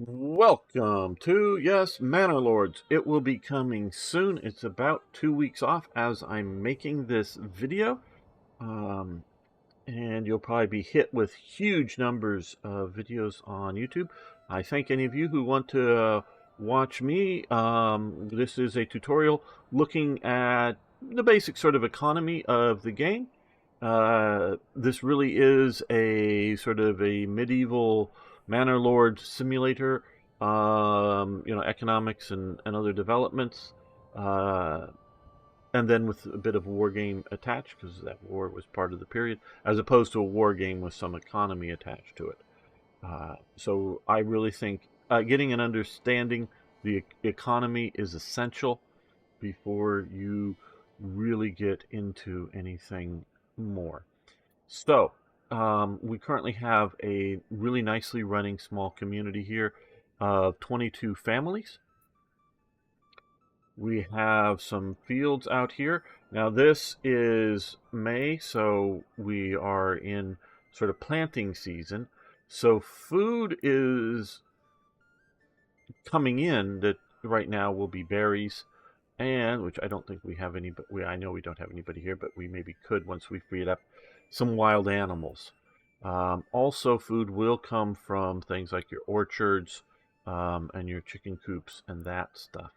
Welcome to, yes, Manor Lords. It will be coming soon. It's about 2 weeks off as I'm making this video. Um, and you'll probably be hit with huge numbers of videos on YouTube. I thank any of you who want to watch me. This is a tutorial looking at the basic sort of economy of the game. This really is a sort of a medieval Manor Lord simulator, economics and other developments. And then with a bit of war game attached, because that war was part of the period, as opposed to a war game with some economy attached to it. So I really think getting an understanding the economy is essential before you really get into anything more. So we currently have a really nicely running small community here of 22 families. We have some fields out here. Now this is May, so we are in sort of planting season. So food is coming in that right now will be berries, and which I don't think we have any, but I know we don't have anybody here, but we maybe could once we free it up, some wild animals. Also, food will come from things like your orchards and your chicken coops and that stuff.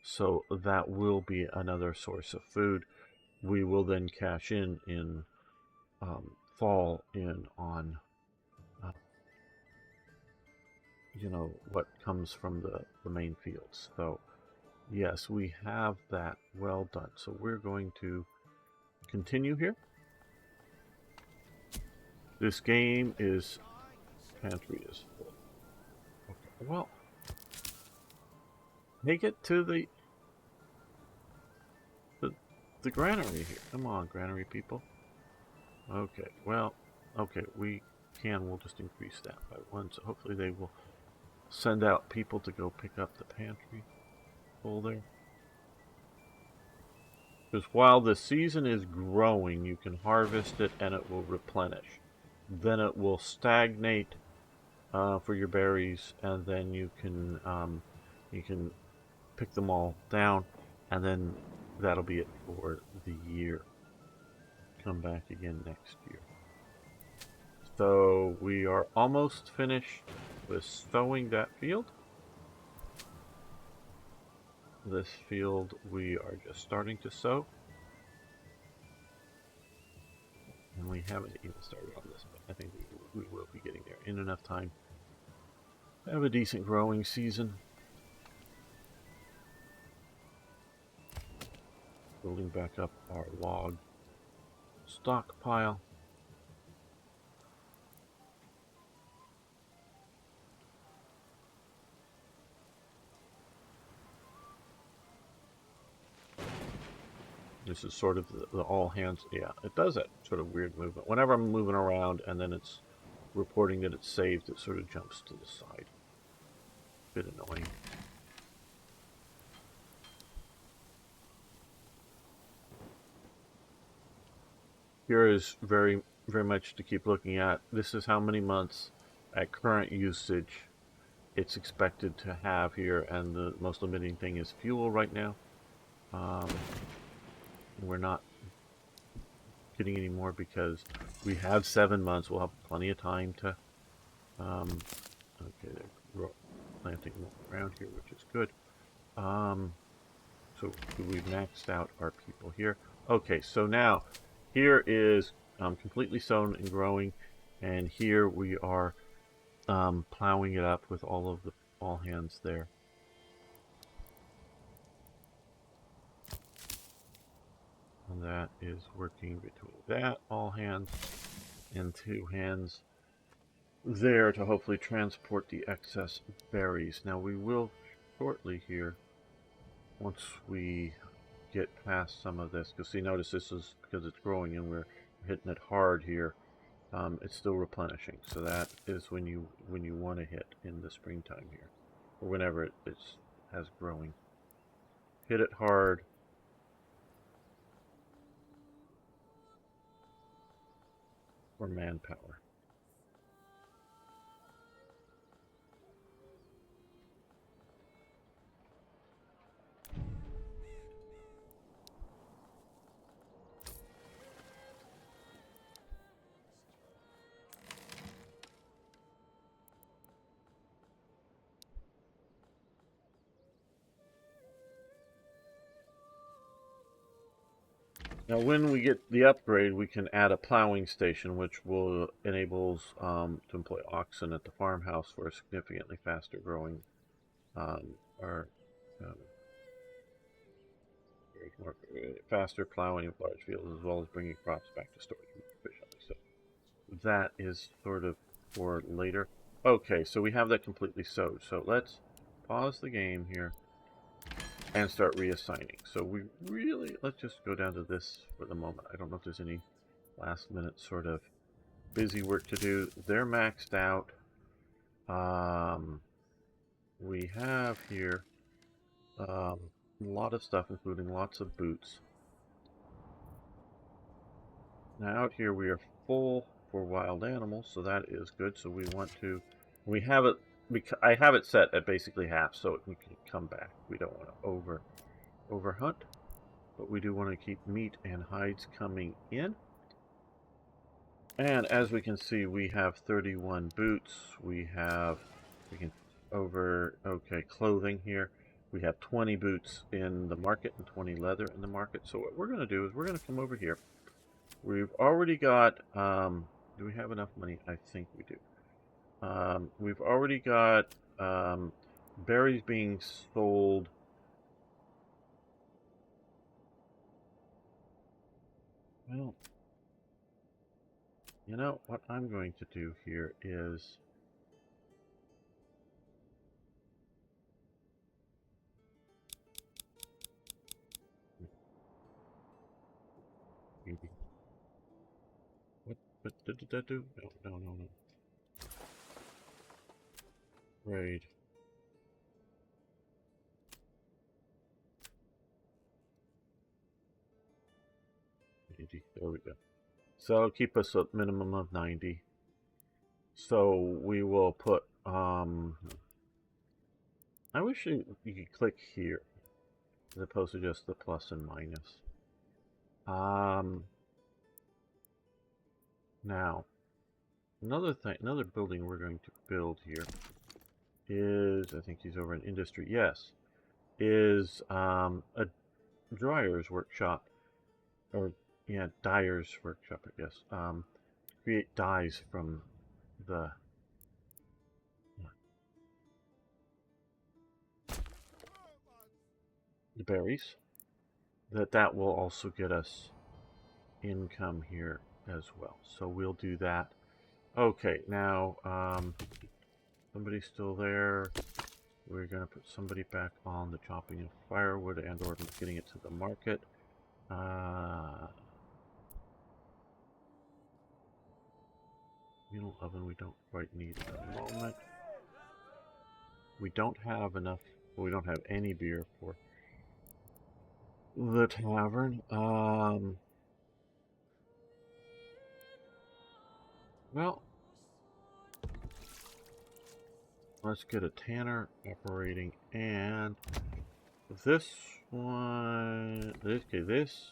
So that will be another source of food. We will then cash in fall in on what comes from the main fields. So yes, we have that well done. So we're going to continue here. This game is pantry is full. Okay, well, take it to the the granary here. Come on, granary people. Okay, well, okay, we'll just increase that by one. So hopefully they will send out people to go pick up the pantry full there. Because while the season is growing, you can harvest it and it will replenish. Then it will stagnate for your berries, and then you can pick them all down, and then that'll be it for the year. Come back again next year. So we are almost finished with sowing that field. This field we are just starting to sow. And we haven't even started on this, but I think we will be getting there in enough time to have a decent growing season. Building back up our log stockpile. This is sort of the all hands. Yeah, it does that sort of weird movement. Whenever I'm moving around and then it's reporting that it's saved, it sort of jumps to the side. Bit annoying. Here is very, very much to keep looking at. This is how many months at current usage it's expected to have here, and the most limiting thing is fuel right now. We're not getting any more because we have 7 months. We'll have plenty of time to okay, they're planting around here, which is good. So we've maxed out our people here. Okay, so now here is completely sown and growing, and here we are plowing it up with all of the all hands there. And that is working between that all hands and 2 hands there to hopefully transport the excess berries. Now we will shortly here, once we get past some of this, because see, notice this is because it's growing and we're hitting it hard here. It's still replenishing, so that is when you want to hit in the springtime here, or whenever it has growing. Hit it hard. For manpower. Now, when we get the upgrade, we can add a plowing station, which will enables to employ oxen at the farmhouse for a significantly faster growing, or um, more, faster plowing of large fields, as well as bringing crops back to storage more efficiently. So that is sort of for later. Okay, so we have that completely sowed. So let's pause the game here and start reassigning. So let's just go down to this for the moment. I don't know if there's any last minute sort of busy work to do. They're maxed out. We have here a lot of stuff, including lots of boots. Now out here we are full for wild animals, so that is good. So we have it, I have it set at basically half, so it can come back. We don't want to over hunt, but we do want to keep meat and hides coming in. And as we can see, we have 31 boots. We can okay, clothing here. We have 20 boots in the market and 20 leather in the market. So what we're going to do is we're going to come over here. We've already got, do we have enough money? I think we do. We've already got berries being sold. Well, you know, what I'm going to do here is... What did that do? No. Raid. There we go. So keep us a minimum of 90. So we will put, I wish you could click here as opposed to just the plus and minus. Now, another building we're going to build here is, I think he's over in industry, yes, is a dryer's workshop, or yeah, dyer's workshop, I guess. Create dyes from the berries. That will also get us income here as well. So we'll do that. Okay, now somebody's still there. We're going to put somebody back on the chopping of firewood and or getting it to the market. Communal oven we don't quite need at the moment. We don't have enough, we don't have any beer for the tavern. Well, let's get a tanner operating, and this one, okay, this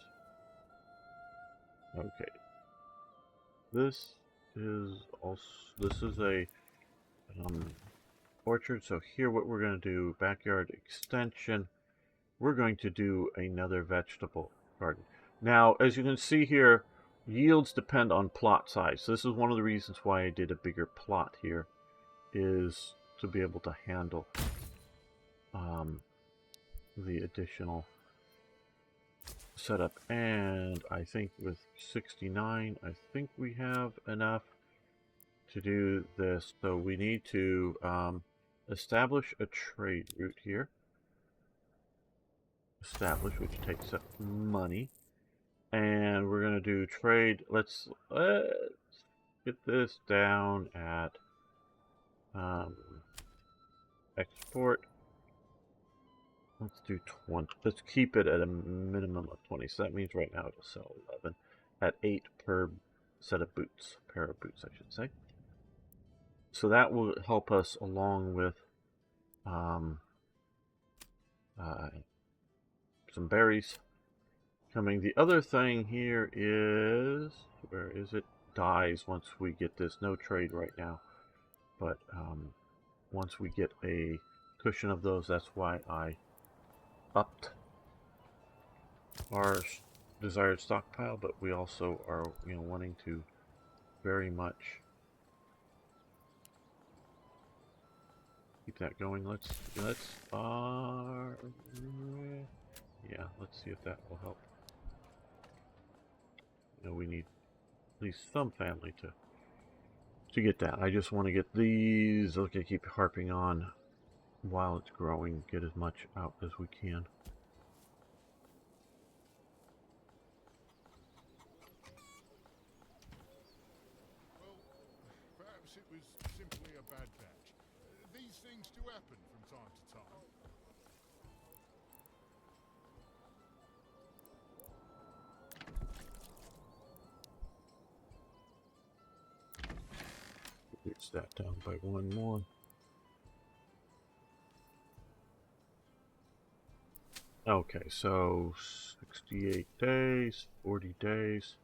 is also, this is a orchard. So here what we're going to do, backyard extension, we're going to do another vegetable garden. Now, as you can see here, yields depend on plot size. So this is one of the reasons why I did a bigger plot here, is to be able to handle the additional setup. And I think with 69, I think we have enough to do this. So we need to establish a trade route here. Establish, which takes up money. And we're going to do trade. Let's get this down at export. Let's do 20. Let's keep it at a minimum of 20. So that means right now it'll sell 11 at 8 per set of boots. Pair of boots, I should say. So that will help us along with some berries coming. The other thing here is, where is it? Dies once we get this. No trade right now, but once we get a cushion of those, that's why I upped our desired stockpile, but we also are, wanting to very much keep that going. Let's yeah, let's see if that will help. We need at least some family to get that. I just want to get these. Look, I keep harping on while it's growing, get as much out as we can. Well, perhaps it was simply a bad batch. These things do happen from time to time. Reduce that down by one more. Okay, so 68 days, 40 days.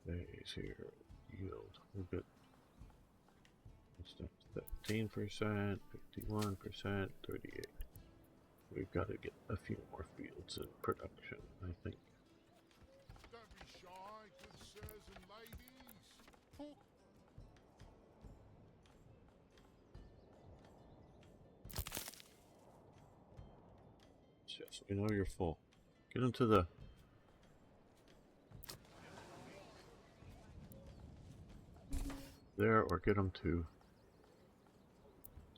Days here. Yield. We'll get 15%, 51%, 38. We've got to get a few more fields in production, I think. Don't be shy, good sirs and ladies. Poor Yes, we know you're full. Get into the... there, or get them to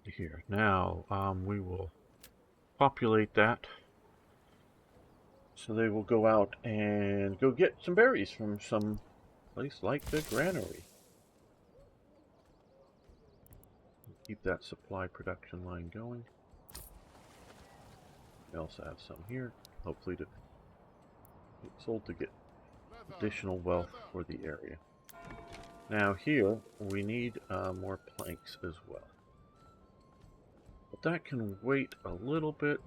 here. Now, we will populate that. So they will go out and go get some berries from some place like the granary. Keep that supply production line going. We also have some here, hopefully to get sold to get additional wealth for the area. Now here, we need more planks as well. But that can wait a little bit.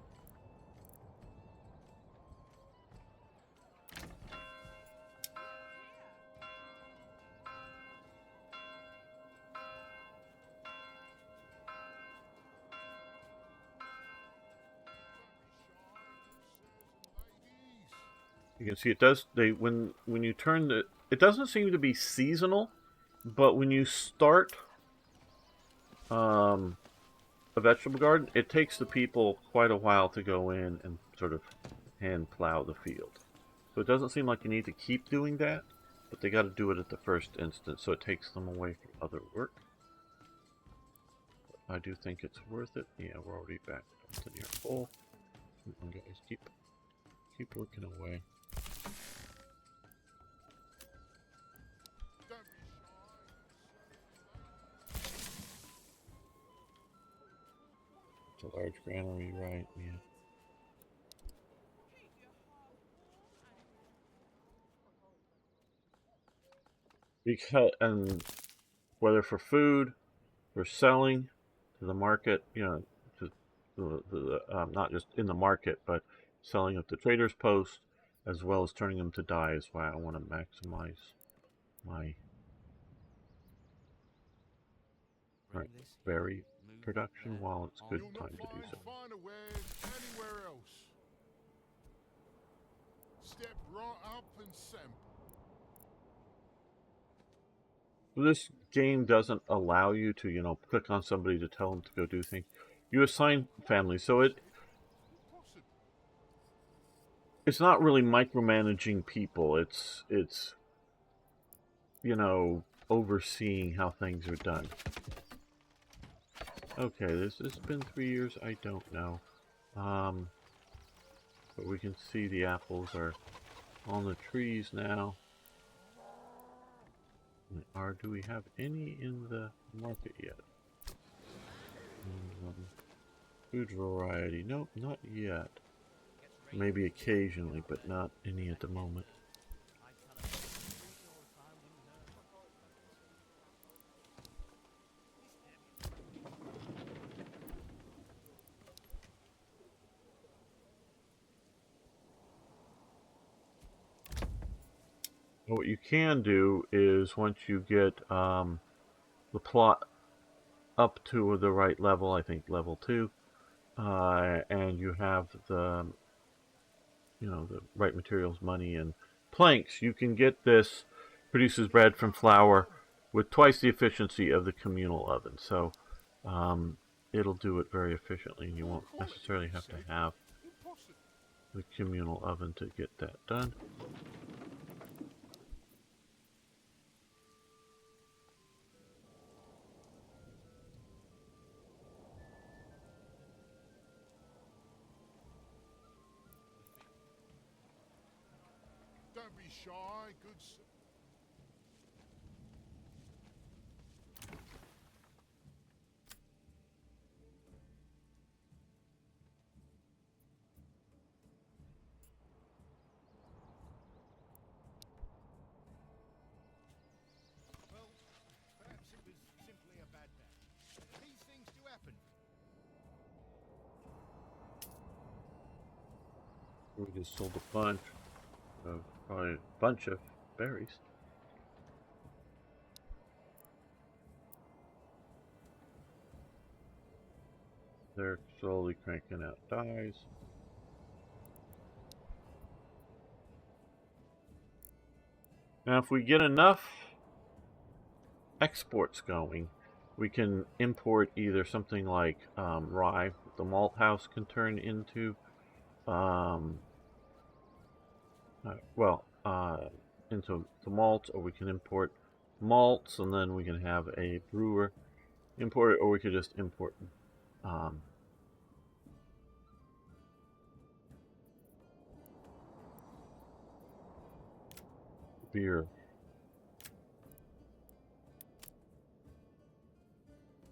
You can see it does. When you turn the, it doesn't seem to be seasonal, but when you start a vegetable garden, it takes the people quite a while to go in and sort of hand plow the field. So it doesn't seem like you need to keep doing that, but they got to do it at the first instance, so it takes them away from other work. But I do think it's worth it. Yeah, we're already back up to near full. Come on, guys, keep working away. It's a large granary, right? Yeah. Because, and whether for food, for selling to the market, to not just in the market, but selling at the trader's post, as well as turning them to dye is why I want to maximize my berry production while it's good time to do so. finer wares anywhere else. Step right up and sample. This game doesn't allow you to, click on somebody to tell them to go do things. You assign families, so it's not really micromanaging people. It's overseeing how things are done. Okay, this has been 3 years. I don't know. But we can see the apples are on the trees now. Do we have any in the market yet? Food variety. Nope, not yet. Maybe occasionally, but not any at the moment. What you can do is once you get the plot up to the right level, I think level 2, and you have the you know, the right materials, money, and planks. You can get this produces bread from flour with twice the efficiency of the communal oven. So it'll do it very efficiently, and you Poor won't quality, necessarily he have to said. have Impossible. the communal oven to get that done. Don't be shy, good sir. Well, perhaps it was simply a bad batch. These things do happen. We just sold a bunch of probably a bunch of berries. They're slowly cranking out dyes. Now, if we get enough exports going, we can import either something like rye, the malt house can turn into, um, well, into the malt, or we can import malts, and then we can have a brewer import it, or we could just import um, beer.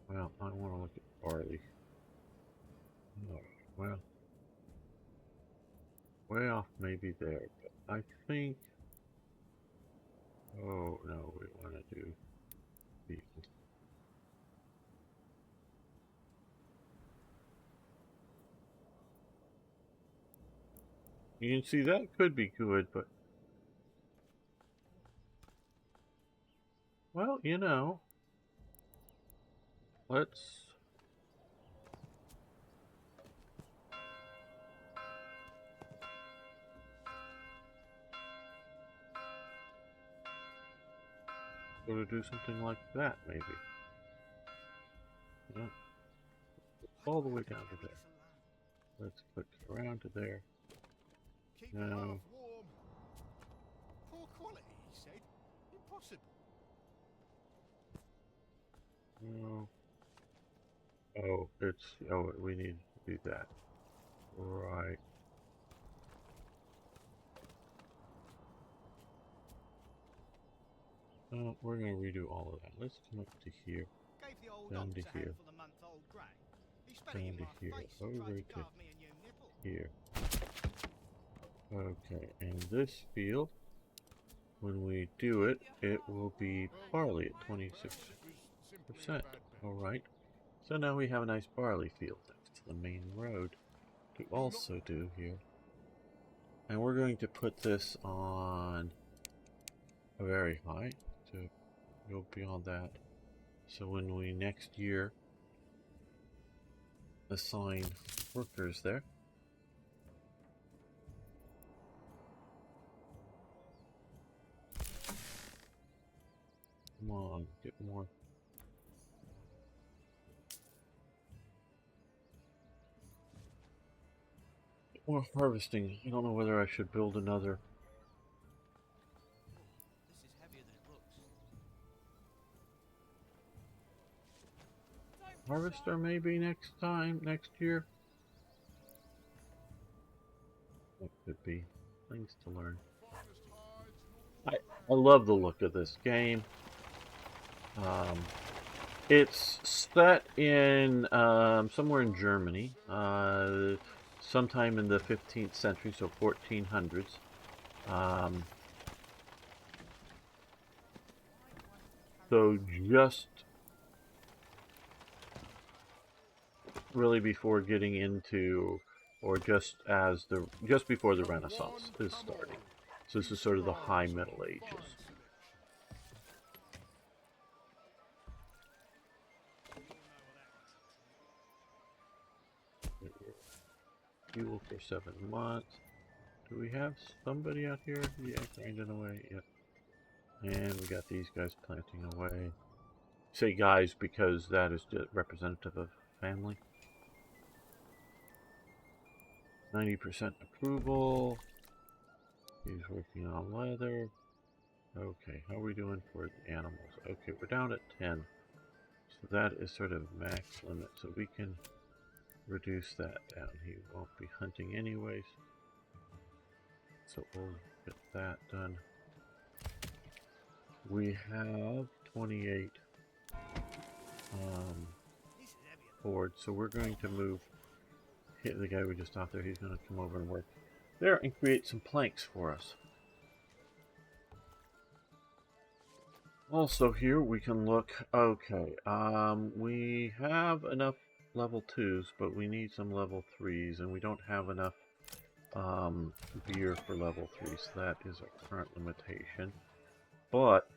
Well, I want to look at barley. Oh, well, way off maybe there, but I think. Oh no, we want to do beef. You can see that could be good, but well, you know, let's go to do something like that maybe. Yeah, all the way down to there. Let's click around to there. Keep the No, hearth warm. Poor quality, he said. Impossible. no. Oh, it's oh, we need to do that. Right. Oh, we're gonna redo all of that. Let's come up to here, Gave the old down to ox a here, handful of month-old grey. He spat it down in to my here, face and tried over to to carve me a new nipple. here. Okay, and this field, when we do it, it will be Well, barley at perhaps it was simply a 26%. bad batch. Alright, so now we have a nice barley field next to the main road to You're not. also do here. And we're going to put this on a very high to go beyond that. So when we next year assign workers there, come on, get more. Get more harvesting. I don't know whether I should build another This is heavier than it looks. harvester maybe next year. That could be things to learn. Finest hides I, north I love the look of this game. Um, it's set in somewhere in Germany, sometime in the 15th century, so 1400s. Um, so just really before getting into, or just before the Renaissance is starting. So this is sort of the High Middle Ages. Fuel for 7 months. Do we have somebody out here? Yeah, grinding away. Yep. And we got these guys planting away. Say guys because that is just representative of family. 90% approval. He's working on leather. Okay, how are we doing for animals? Okay, we're down at 10. So that is sort of max limit. So we can reduce that down. He won't be hunting anyways. So we'll get that done. We have 28 This is heavier than boards. So we're going to move. Hit the guy we just stopped there. He's going to come over and work there and create some planks for us. Also here we can look, okay, we have enough level 2s, but we need some level 3s, and we don't have enough beer for level 3, so that is our current limitation. But,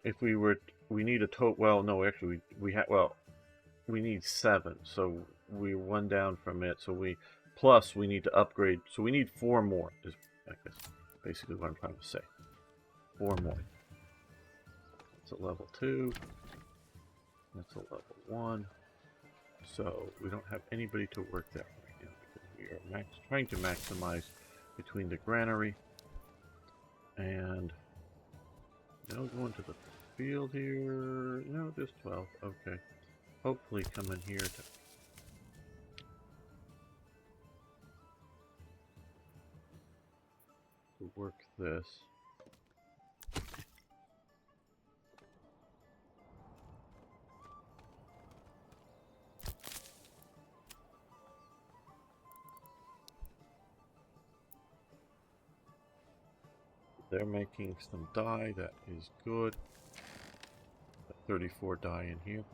if we were, we need a total, well, no, actually, we have, well, we need 7, so we're 1 down from it, so plus we need to upgrade, so we need 4 more, is, I guess, basically what I'm trying to say. 4 more. That's a level 2. That's a level 1. So we don't have anybody to work that right now because we are trying to maximize between the granary and now going to the field here. No, just 12. Okay. Hopefully come in here to work this. They're making some dye, that is good. 34 dye in here.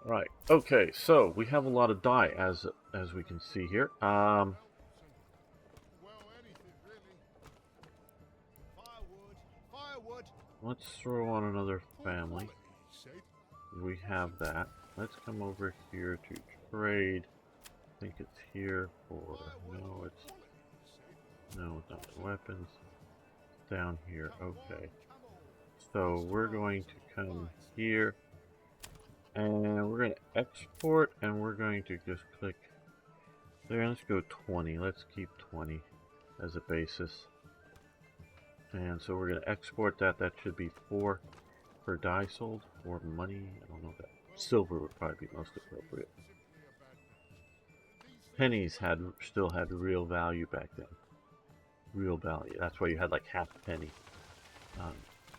Right, okay, so we have a lot of dye as we can see here. Well, anything really. firewood. Firewood. Let's throw on another family. Quality, he said. We have that. Let's come over here to trade. I think it's here for, no, it's, no, it's not weapons. It's down here, okay. So we're going to come here and we're going to export and we're going to just click there. Let's go 20. Let's keep 20 as a basis. And so we're going to export that. That should be 4 per die sold or money. I don't know that. Silver would probably be most appropriate. Pennies still had real value back then. Real value. That's why you had like half a penny.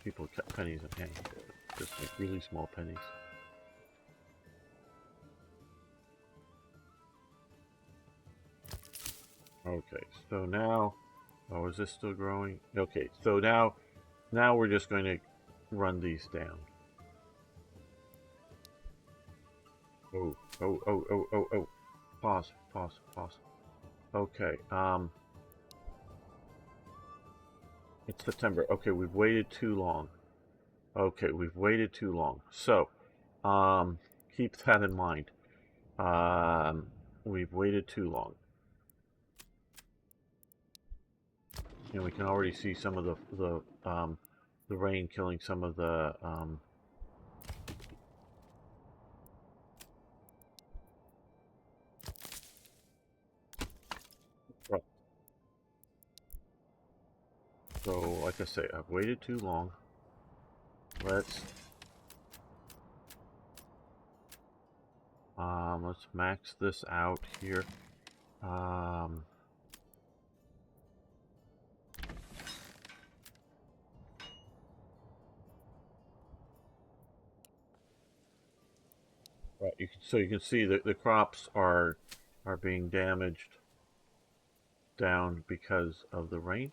People cut pennies in half. Just like really small pennies. Okay, so now, oh, is this still growing? Okay, so now we're just going to run these down. Oh, oh, oh, oh, oh, oh. Pause, pause, pause. Okay, it's September. Okay, we've waited too long. Okay, we've waited too long. So, keep that in mind. We've waited too long. And we can already see some of the rain killing some of the right. So, like I say, I've waited too long. Let's max this out here. Right, so you can see that the crops are being damaged down because of the rain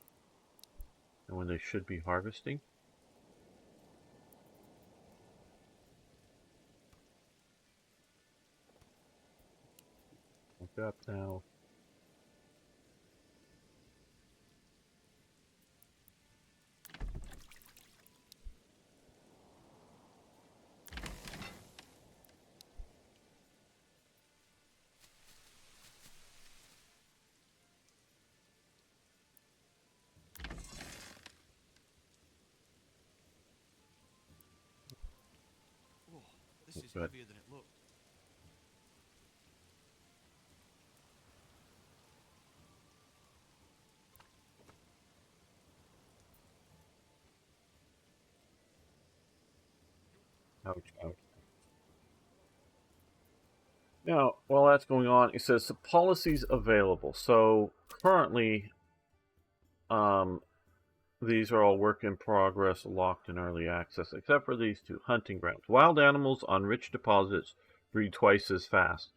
and when they should be harvesting. Look up now. This is Good. heavier than it looked. Ouch, ouch. Now, while that's going on, it says policies available. So currently, um, these are all work in progress, locked in early access, except for these two hunting grounds. Wild animals on rich deposits breed twice as fast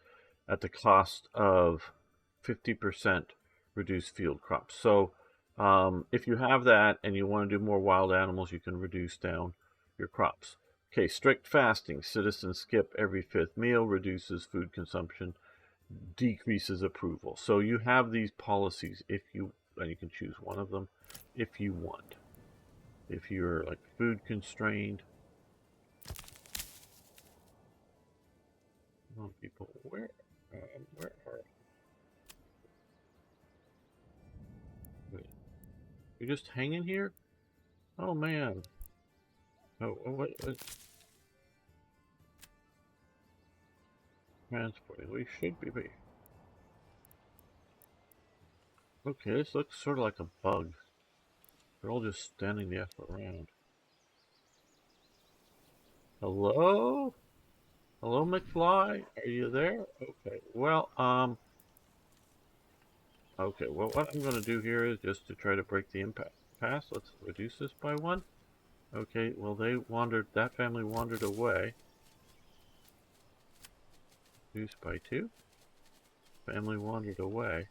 at the cost of 50% reduced field crops. So, if you have that and you want to do more wild animals, you can reduce down your crops. Okay, strict fasting. Citizens skip every fifth meal, reduces food consumption, decreases approval. So you have these policies and you can choose one of them if you want. If you're like food constrained. Oh, people, where are? Wait, you're just hanging here? Oh man. Oh, what? Transporting. We should be. Okay, this looks sort of like a bug. They're all just standing the F around. Hello? Hello, McFly? Are you there? Okay. Well, okay, well, what I'm going to do here is just to try to break the impasse. Let's reduce this by 1. Okay, well, that family wandered away. Reduced by 2. Family wandered away.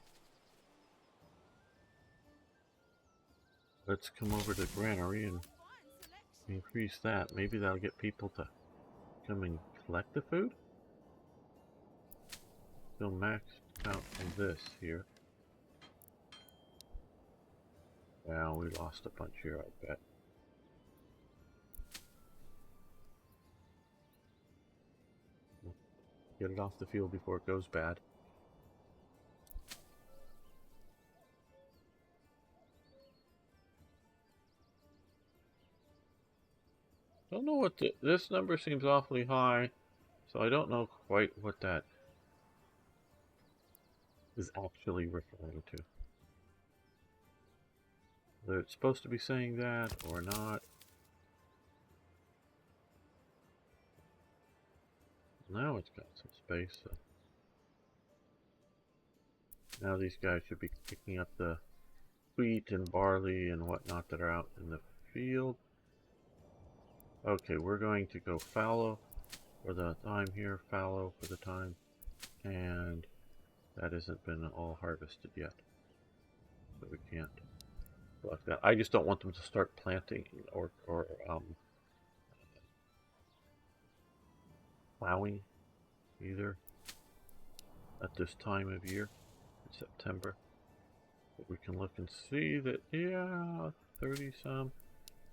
Let's come over to the granary and increase that. Maybe that'll get people to come and collect the food. Still maxed out on this here. Wow, we lost a bunch here, I bet. Get it off the field before it goes bad. Don't know what this number seems awfully high, so I don't know quite what that is actually referring to. Whether it's supposed to be saying that or not. Now it's got some space. So now these guys should be picking up the wheat and barley and whatnot that are out in the field. Okay, we're going to go fallow for the time here, fallow for the time, and that hasn't been all harvested yet, so we can't block that. I just don't want them to start planting or plowing either at this time of year in September. But we can look and see that, yeah, 30 some.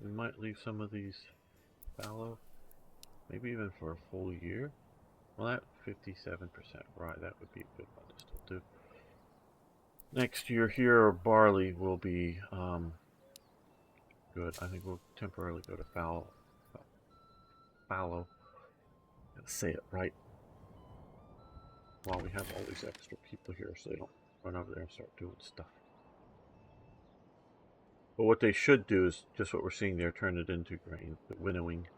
We might leave some of these fallow, maybe even for a full year. Well, that 57%, right, that would be a good one to still do. Next year here, barley will be good. I think we'll temporarily go to fallow. Fallow. Gotta say it right. While we have all these extra people here so they don't run over there and start doing stuff. But what they should do is just what we're seeing there, turn it into grain, the winnowing.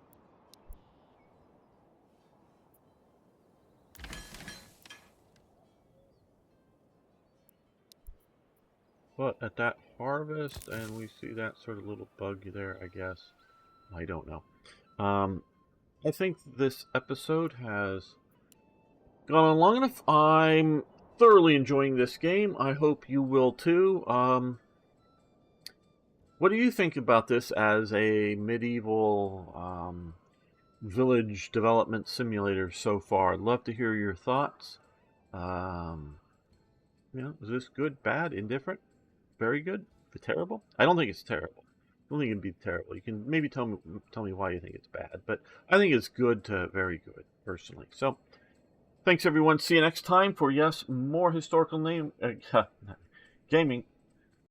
But at that harvest, and we see that sort of little bug there, I guess. I don't know. I think this episode has gone on long enough. I'm thoroughly enjoying this game. I hope you will too. What do you think about this as a medieval village development simulator so far? I'd love to hear your thoughts. Is this good, bad, indifferent, very good, terrible? I don't think it's terrible. I don't think it'd be terrible. You can maybe tell me why you think it's bad, but I think it's good to very good, personally. So, thanks everyone. See you next time for, yes, more historical gaming.